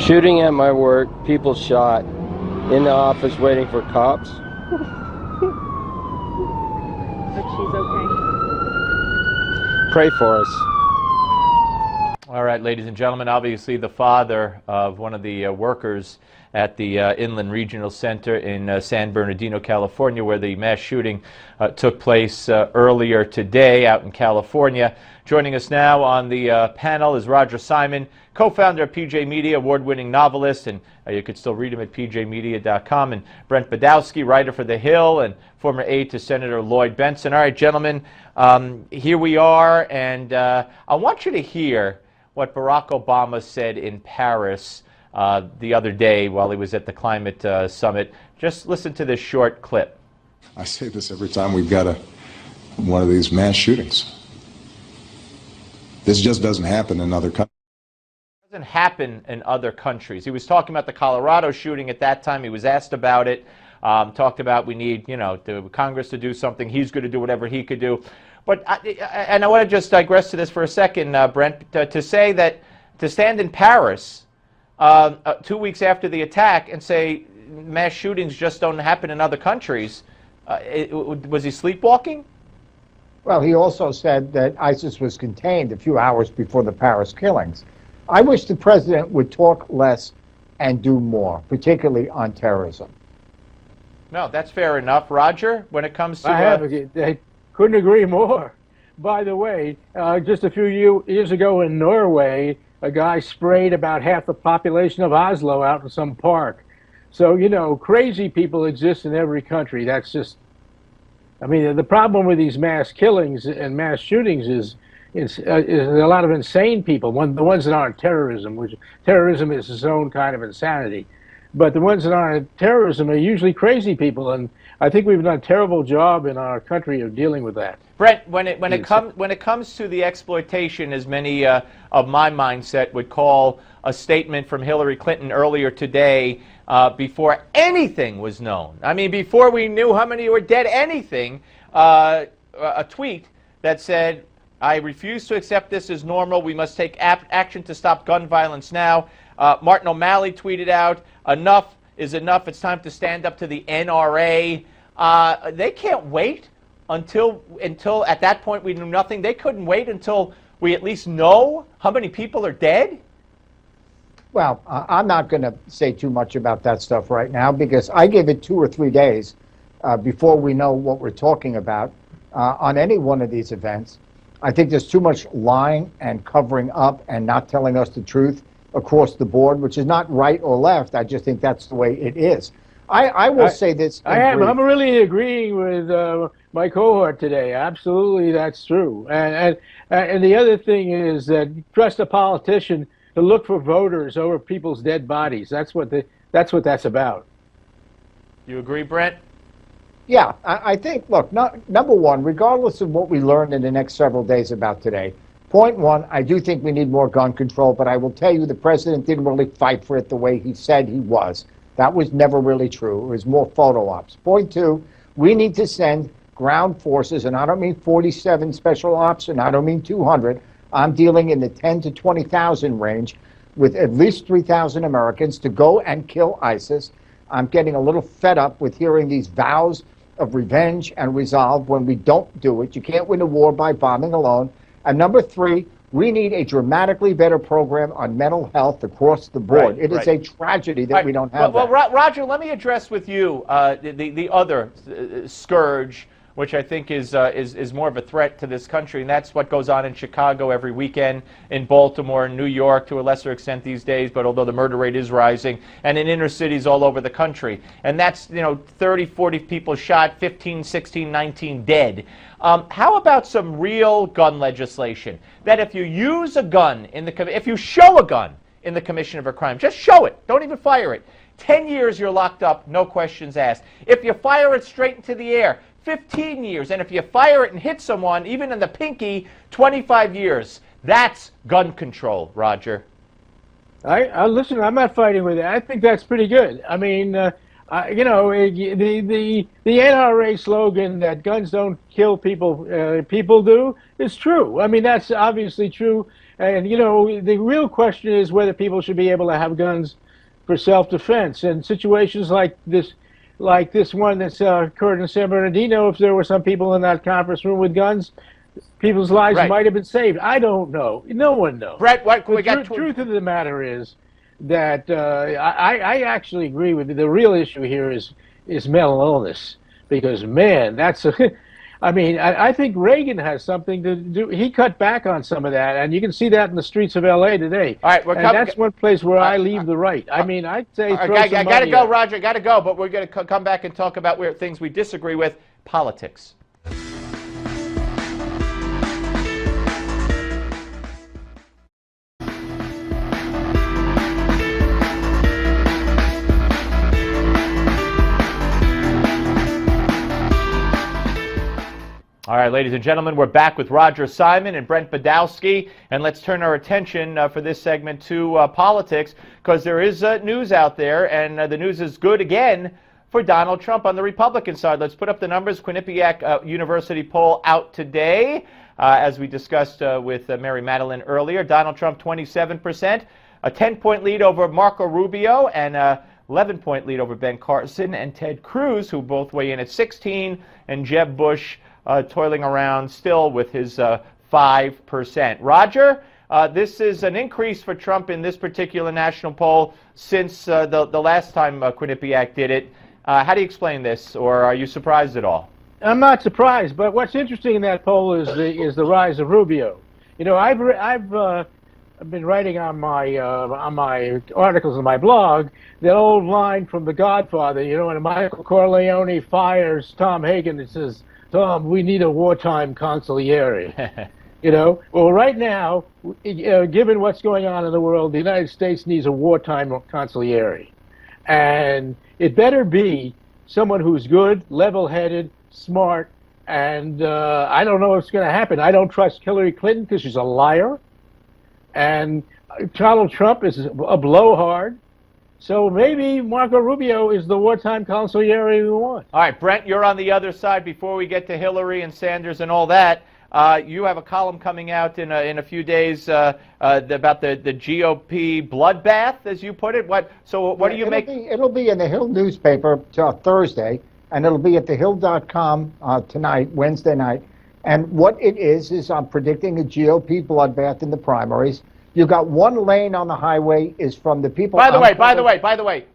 Shooting at my work, people shot. In the office waiting for cops. But she's okay. Pray for us. All right, ladies and gentlemen, obviously the father of one of the workers at the Inland Regional Center in San Bernardino, California, where the mass shooting took place earlier today out in California. Joining us now on the panel is Roger Simon, co-founder of PJ Media, award-winning novelist, and you could still read him at pjmedia.com, and Brent Budowsky, writer for The Hill and former aide to Senator Lloyd Bentsen. All right, gentlemen, here we are, and I want you to hear what Barack Obama said in Paris the other day while he was at the climate summit. Just listen to this short clip. I say this every time we've got one of these mass shootings. This just doesn't happen in other countries. It doesn't happen in other countries. He was talking about the Colorado shooting at that time. He was asked about it, talked about we need, the Congress to do something. He's going to do whatever he could do. But I want to just digress to this for a second, Brent, to say that to stand in Paris 2 weeks after the attack and say mass shootings just don't happen in other countries, was he sleepwalking? Well, he also said that ISIS was contained a few hours before the Paris killings. I wish the president would talk less and do more, particularly on terrorism. No, that's fair enough. Roger, when it comes to... I couldn't agree more. By the way, just a few years ago in Norway, a guy sprayed about half the population of Oslo out in some park. So, crazy people exist in every country. That's just... I mean, the problem with these mass killings and mass shootings is a lot of insane people. The ones that aren't terrorism, which terrorism is its own kind of insanity. But the ones that aren't terrorism are usually crazy people, and I think we've done a terrible job in our country of dealing with that. Brent, when it comes to the exploitation, as many of my mindset would call a statement from Hillary Clinton earlier today, before anything was known. I mean, before we knew how many were dead, anything, a tweet that said, "I refuse to accept this as normal. We must take action to stop gun violence now." Martin O'Malley tweeted out, "Enough is enough. It's time to stand up to the NRA." They can't wait until at that point we knew nothing. They couldn't wait until we at least know how many people are dead. Well, I'm not going to say too much about that stuff right now because I give it 2 or 3 days before we know what we're talking about on any one of these events. I think there's too much lying and covering up and not telling us the truth across the board, which is not right or left. I just think that's the way it is. I will say this. I'm really agreeing with my cohort today. Absolutely, that's true. And the other thing is that trust a politician to look for voters over people's dead bodies. That's what that's about. You agree, Brent? Yeah, I think, look, number one, regardless of what we learn in the next several days about today, point one, I do think we need more gun control, but I will tell you the president didn't really fight for it the way he said he was. That was never really true. It was more photo ops. Point two, we need to send ground forces, and I don't mean 47 special ops, and I don't mean 200. I'm dealing in the 10 to 20,000 range with at least 3,000 Americans to go and kill ISIS. I'm getting a little fed up with hearing these vows of revenge and resolve when we don't do it. You can't win a war by bombing alone. And number three, we need a dramatically better program on mental health across the board. It is a tragedy that we don't have that. Well, Roger, let me address with you the other scourge, which I think is more of a threat to this country, and that's what goes on in Chicago every weekend, in Baltimore, in New York, to a lesser extent these days, but although the murder rate is rising, and in inner cities all over the country. And that's, 30, 40 people shot, 15, 16, 19 dead. How about some real gun legislation? That if you use a gun if you show a gun in the commission of a crime, just show it, don't even fire it. 10 years you're locked up, no questions asked. If you fire it straight into the air, 15 years, and if you fire it and hit someone, even in the pinky, 25 years. That's gun control, Roger. Listen, I'm not fighting with it. I think that's pretty good. I mean, the NRA slogan that guns don't kill people, people do, is true. I mean, that's obviously true. And, the real question is whether people should be able to have guns for self-defense. And situations like this one that's occurred in San Bernardino, if there were some people in that conference room with guns, people's lives might have been saved. I don't know. No one knows. Brett, The truth of the matter is that I actually agree with you. The real issue here is mental illness, because, man, that's I think Reagan has something to do. He cut back on some of that, and you can see that in the streets of L.A. today. All right, that's one place where I leave the right. I'd say I got to go, Roger. Got to go, but we're going to come back and talk about things we disagree with, politics. All right, ladies and gentlemen, we're back with Roger Simon and Brent Budowsky, and let's turn our attention for this segment to politics, because there is news out there, and the news is good again for Donald Trump on the Republican side. Let's put up the numbers. Quinnipiac University poll out today, as we discussed with Mary Madeline earlier. Donald Trump 27%, a 10-point lead over Marco Rubio, and 11-point lead over Ben Carson and Ted Cruz, who both weigh in at 16, and Jeb Bush toiling around still with his 5%. Roger, this is an increase for Trump in this particular national poll since the last time Quinnipiac did it. How do you explain this, or are you surprised at all? I'm not surprised, but what's interesting in that poll is the rise of Rubio. I've been writing on my articles on my blog that old line from The Godfather. When Michael Corleone fires Tom Hagen, it says, "Tom, we need a wartime consigliere." Well, right now, given what's going on in the world, the United States needs a wartime consigliere. And it better be someone who's good, level-headed, smart, and I don't know what's going to happen. I don't trust Hillary Clinton because she's a liar. And Donald Trump is a blowhard. So maybe Marco Rubio is the wartime consigliere we want. All right, Brent, you're on the other side. Before we get to Hillary and Sanders and all that, you have a column coming out in a few days about the GOP bloodbath, as you put it. What do you make? It'll be in the Hill newspaper Thursday, and it'll be at thehill.com tonight, Wednesday night. And what it is I'm predicting a GOP bloodbath in the primaries. You've got one lane on the highway is from the people. By the way,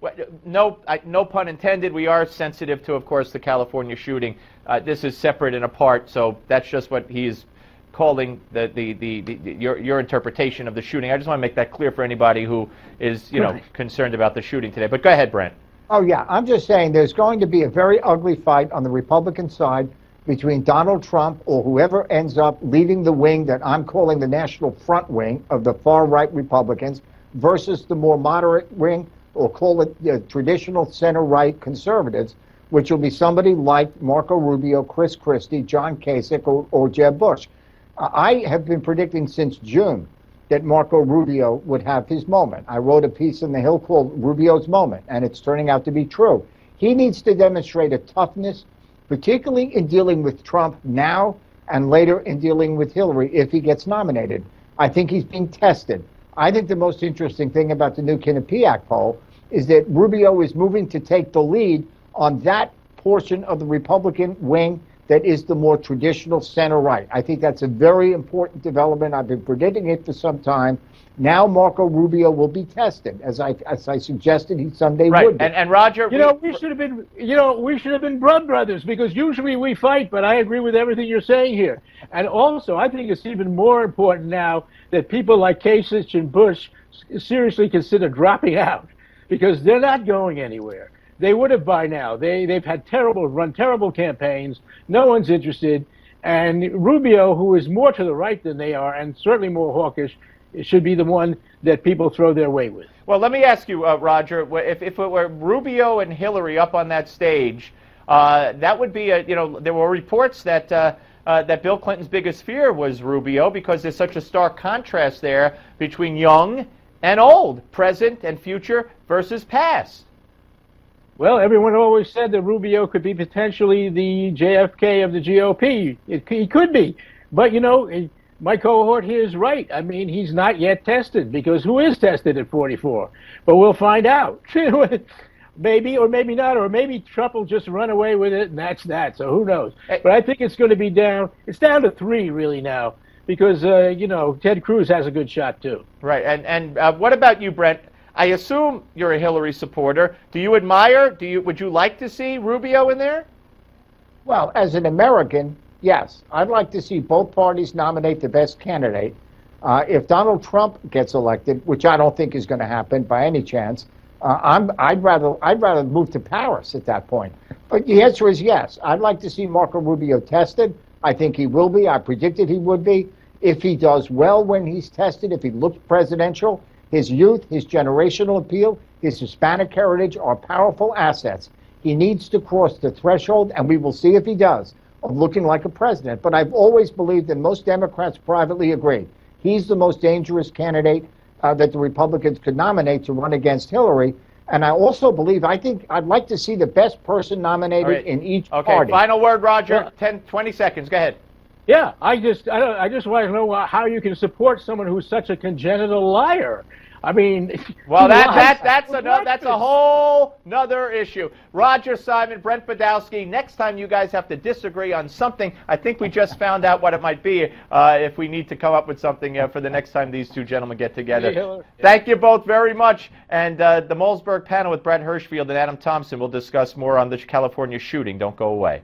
no pun intended. We are sensitive to, of course, the California shooting. This is separate and apart, so that's just what he's calling your interpretation of the shooting. I just want to make that clear for anybody who is concerned about the shooting today. But go ahead, Brent. Oh yeah, I'm just saying there's going to be a very ugly fight on the Republican side between Donald Trump or whoever ends up leading the wing that I'm calling the National Front Wing of the far-right Republicans versus the more moderate wing, or call it the traditional center-right conservatives, which will be somebody like Marco Rubio, Chris Christie, John Kasich, or Jeb Bush. I have been predicting since June that Marco Rubio would have his moment. I wrote a piece in the Hill called Rubio's Moment, and it's turning out to be true. He needs to demonstrate a toughness, particularly in dealing with Trump now and later in dealing with Hillary if he gets nominated. I think he's being tested. I think the most interesting thing about the new Quinnipiac poll is that Rubio is moving to take the lead on that portion of the Republican wing that is the more traditional center-right. I think that's a very important development. I've been predicting it for some time. Now Marco Rubio will be tested, as I suggested he someday would be. And Roger, we should have been blood brothers, because usually we fight, but I agree with everything you're saying here. And also, I think it's even more important now that people like Kasich and Bush seriously consider dropping out, because they're not going anywhere. They would have by now. They've had run terrible campaigns. No one's interested. And Rubio, who is more to the right than they are, and certainly more hawkish, it should be the one that people throw their weight with. Well, let me ask you, Roger, if it were Rubio and Hillary up on that stage, that would be there were reports that that Bill Clinton's biggest fear was Rubio, because there's such a stark contrast there between young and old, present and future versus past. Well, everyone always said that Rubio could be potentially the JFK of the GOP. He could be. But, my cohort here is right. I mean, he's not yet tested, because who is tested at 44? But we'll find out. Maybe or maybe not, or maybe Trump will just run away with it, and that's that. So who knows? But I think it's going to be down. It's down to 3 really now, because Ted Cruz has a good shot too. Right. And what about you, Brent? I assume you're a Hillary supporter. Do you admire? Would you like to see Rubio in there? Well, as an American, yes. I'd like to see both parties nominate the best candidate. If Donald Trump gets elected, which I don't think is going to happen by any chance, I'd rather move to Paris at that point. But the answer is yes. I'd like to see Marco Rubio tested. I think he will be. I predicted he would be. If he does well when he's tested, if he looks presidential, his youth, his generational appeal, his Hispanic heritage are powerful assets. He needs to cross the threshold, and we will see if he does, of looking like a president. But I've always believed, and most Democrats privately agree, he's the most dangerous candidate that the Republicans could nominate to run against Hillary. And I also believe, I'd like to see the best person nominated in each party. Okay, final word, Roger. 20 seconds. Go ahead. Yeah, I just want to know how you can support someone who's such a congenital liar. I mean, well, that's a whole nother issue. Roger, Simon, Brent Budowsky. Next time you guys have to disagree on something, I think we just found out what it might be. If we need to come up with something for the next time these two gentlemen get together. Thank you both very much. And the Malzberg panel with Brett Hirschfield and Adam Thompson will discuss more on the California shooting. Don't go away.